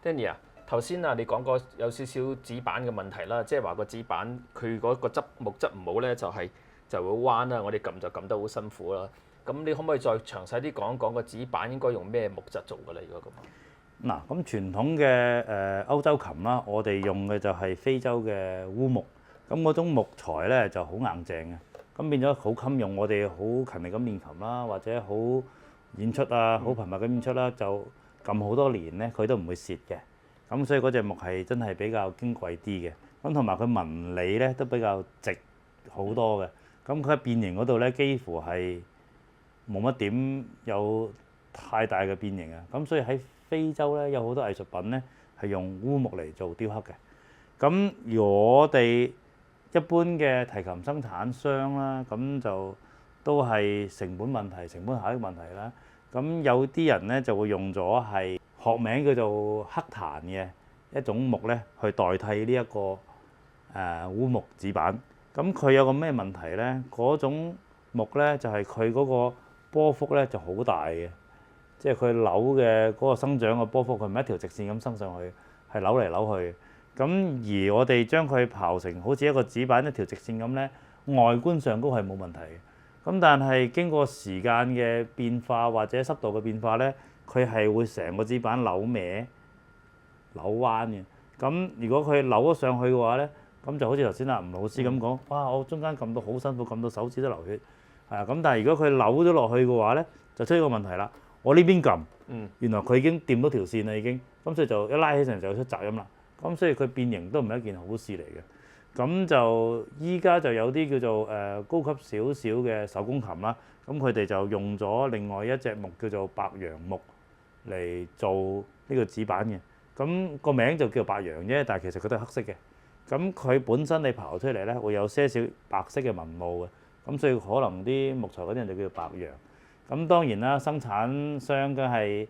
Danny 啊，頭先啊你講過有少少指板嘅問題啦，即係話個指板佢嗰個木質唔好咧，就會彎啦，我哋撳就撳得好辛苦啦。咁你可唔可以再詳細啲講一講個指板應該用咩木質做㗎咧？如果咁嗱，咁傳統嘅歐洲琴啦，我哋用嘅就係非洲嘅烏木，咁嗰種木材咧就好硬淨嘅，咁變咗好襟用。我哋好勤力咁練琴啦，或者好演出啊，好頻密咁演出啦，就撳好多年咧，佢都唔會蝕嘅。咁所以嗰隻木係真係比較矜貴啲嘅，咁同埋佢紋理咧都比較直好多嘅。咁佢喺變形嗰度咧，幾乎係冇乜點有太大嘅變形啊。咁所以喺非洲咧有好多藝術品咧係用烏木嚟做雕刻嘅。咁如果我哋一般嘅提琴生產商啦，咁就都係成本問題、成本效益問題啦。咁有啲人咧就會用咗係學名叫做黑檀嘅一種木咧，去代替呢一個烏木指板。咁佢有個咩問題咧？嗰種木咧就係佢嗰個波幅咧就好大嘅，即係佢扭嘅嗰個生長嘅波幅，佢唔係一條直線咁生上去，係扭嚟扭去。咁而我哋將佢刨成好似一個指板一條直線咁咧，外觀上都係冇問題嘅。咁但係經過時間嘅變化或者濕度嘅變化咧，佢係會成個指板扭歪、扭彎嘅。咁如果佢扭咗上去嘅話咧，咁就好似頭先阿吳老師咁講，哇！我中間撳到好辛苦，撳到手指都流血。咁但係如果佢扭咗落去嘅話咧，就出現個問題啦。我呢邊撳，原來佢已經掂到條線啦，已經。咁所以就一拉起上嚟就出雜音啦。咁所以佢變形都唔係一件好事嚟嘅。咁就依家就有啲叫做高級少少嘅手工琴啦。咁佢哋就用咗另外一隻木叫做白楊木嚟做呢個指板嘅。咁個名就叫白楊啫，但係其實佢都係黑色嘅。咁佢本身你刨出嚟咧，會有些少白色嘅紋路嘅。咁所以可能啲木材嗰啲人就叫做白楊。咁當然啦，生產商梗係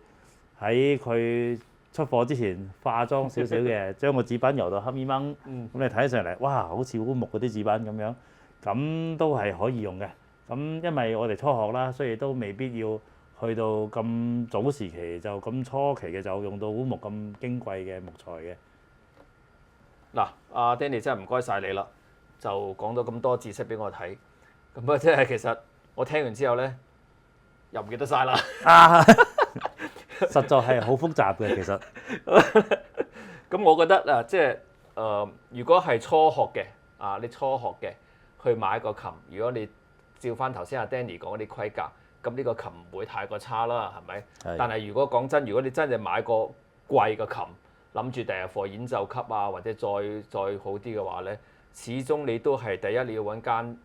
喺佢出貨之前化妝少少嘅，將個指板油到黑咪掹。咁你睇上嚟，哇，好似烏木嗰啲指板咁樣，咁都係可以用嘅。咁因為我哋初學啦，所以都未必要去到咁早時期就咁初期嘅就用到烏木咁矜貴嘅木材嘅。嗱，阿 Danny 真係唔該晒你啦，就講到咁多知識俾我睇。咁啊，即係其實我聽完之後咧，又唔記得晒啦。實在係好複雜嘅，其實。咁我覺得啊，即係如果係初學嘅你初學嘅去買個琴，如果你照翻頭先阿 Danny 講嗰啲規格，咁呢個琴唔會太過差啦，係咪？但係如果講真，如果你真係買個貴嘅琴，諗住第日課演奏級或者再好啲嘅話咧，始終你都係第一你要揾間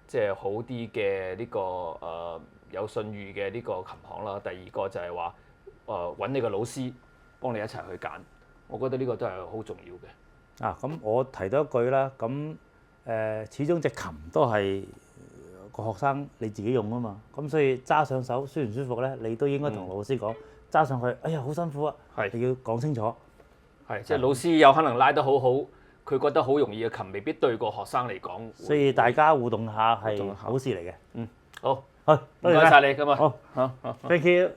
即係好啲嘅呢個有信譽嘅呢個琴行啦。第二個就係話揾你個老師幫你一齊去揀，我覺得呢個都係好重要嘅。咁我提多一句啦，咁始終隻琴都係個學生你自己用啊嘛，咁所以揸上手舒唔舒服咧，你都應該同老師講。揸上去，哎呀好辛苦啊，你要講清楚。即係老師有可能拉得好好，佢覺得好容易嘅琴，未必對個學生嚟講。所以大家互動下係好事嚟嘅。好，好，唔該晒你，咁啊，好，Thank you。